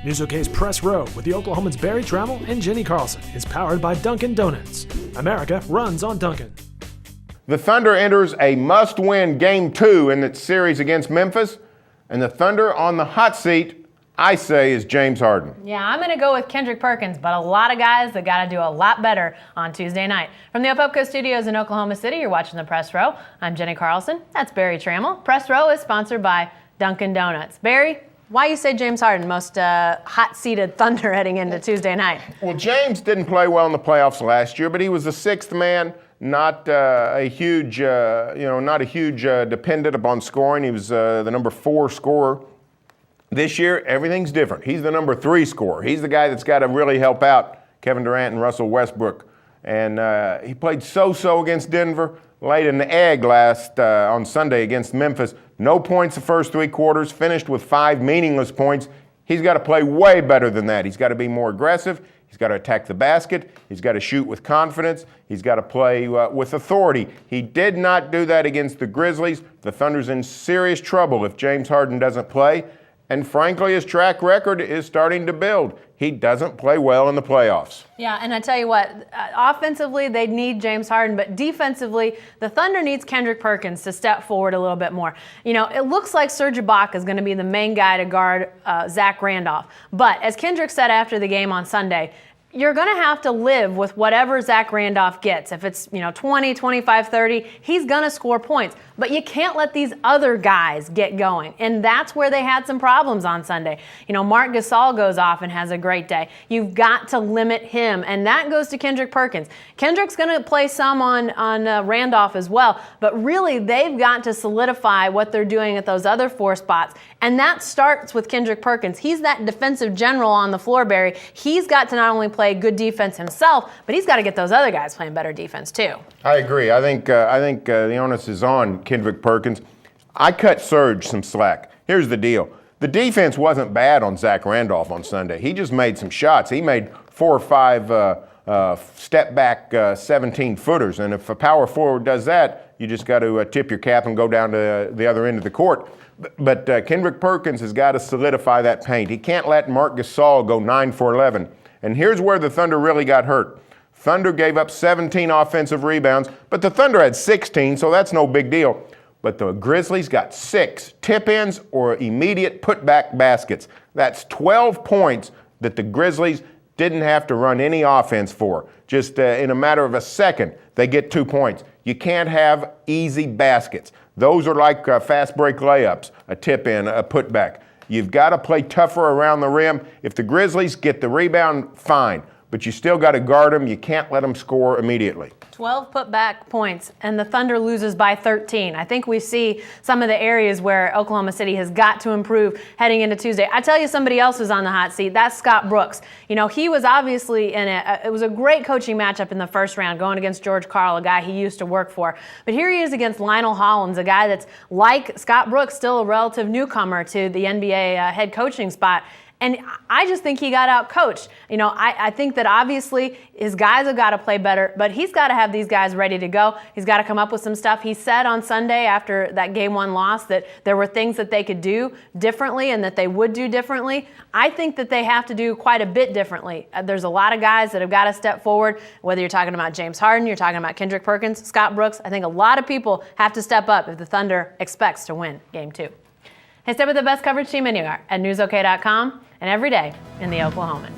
News OK's Press Row with the Oklahomans Barry Tramel and Jenni Carlson is powered by Dunkin' Donuts. America runs on Dunkin'. The Thunder enters a must-win Game 2 in its series against Memphis, and the Thunder on the hot seat, I say, is James Harden. Yeah, I'm going to go with Kendrick Perkins, but a lot of guys that got to do a lot better on Tuesday night. From the Opepco Studios in Oklahoma City, you're watching the Press Row. I'm Jenni Carlson. That's Barry Tramel. Press Row is sponsored by Dunkin' Donuts. Barry, why you say James Harden, most hot-seated Thunder heading into Tuesday night? Well, James didn't play well in the playoffs last year, but he was the sixth man, not a huge dependent upon scoring. He was the number 4 scorer. This year, everything's different. He's the number 3 scorer. He's the guy that's got to really help out Kevin Durant and Russell Westbrook. And he played so-so against Denver, laid an egg on Sunday against Memphis. No points the first 3 quarters, finished with 5 meaningless points. He's got to play way better than that. He's got to be more aggressive. He's got to attack the basket. He's got to shoot with confidence. He's got to play with authority. He did not do that against the Grizzlies. The Thunder's in serious trouble if James Harden doesn't play. And frankly, his track record is starting to build. He doesn't play well in the playoffs. Yeah, and I tell you what, offensively, they need James Harden, but defensively, the Thunder needs Kendrick Perkins to step forward a little bit more. You know, it looks like Serge Ibaka is going to be the main guy to guard Zach Randolph. But as Kendrick said after the game on Sunday, you're going to have to live with whatever Zach Randolph gets. If it's, 20, 25, 30, he's going to score points. But you can't let these other guys get going. And that's where they had some problems on Sunday. Marc Gasol goes off and has a great day. You've got to limit him. And that goes to Kendrick Perkins. Kendrick's going to play some on Randolph as well. But really, they've got to solidify what they're doing at those other 4 spots. And that starts with Kendrick Perkins. He's that defensive general on the floor, Barry. He's got to not only play good defense himself, but he's got to get those other guys playing better defense too. I agree. I think the onus is on Kendrick Perkins. I cut Serge some slack. Here's the deal. The defense wasn't bad on Zach Randolph on Sunday. He just made some shots. He made 4 or 5 step back 17-footers. And if a power forward does that, you just got to tip your cap and go down to the other end of the court. But Kendrick Perkins has got to solidify that paint. He can't let Marc Gasol go 9 for 11. And here's where the Thunder really got hurt. Thunder gave up 17 offensive rebounds, but the Thunder had 16, so that's no big deal. But the Grizzlies got 6 tip-ins or immediate putback baskets. That's 12 points that the Grizzlies didn't have to run any offense for. Just in a matter of a second, they get 2 points. You can't have easy baskets. Those are like fast break layups, a tip-in, a putback. You've got to play tougher around the rim. If the Grizzlies get the rebound, fine. But you still got to guard them. You can't let them score immediately. 12 putback points, and the Thunder loses by 13. I think we see some of the areas where Oklahoma City has got to improve heading into Tuesday. I tell you somebody else who's on the hot seat. That's Scott Brooks. He was obviously it was a great coaching matchup in the first round going against George Karl, a guy he used to work for. But here he is against Lionel Hollins, a guy that's like Scott Brooks, still a relative newcomer to the NBA head coaching spot. And I just think he got out-coached. I think that obviously his guys have got to play better, but he's got to have these guys ready to go. He's got to come up with some stuff. He said on Sunday after that Game 1 loss that there were things that they could do differently and that they would do differently. I think that they have to do quite a bit differently. There's a lot of guys that have got to step forward, whether you're talking about James Harden, you're talking about Kendrick Perkins, Scott Brooks. I think a lot of people have to step up if the Thunder expects to win Game 2. Hey, stay with the best coverage team anywhere at newsok.com and every day in the Oklahoman.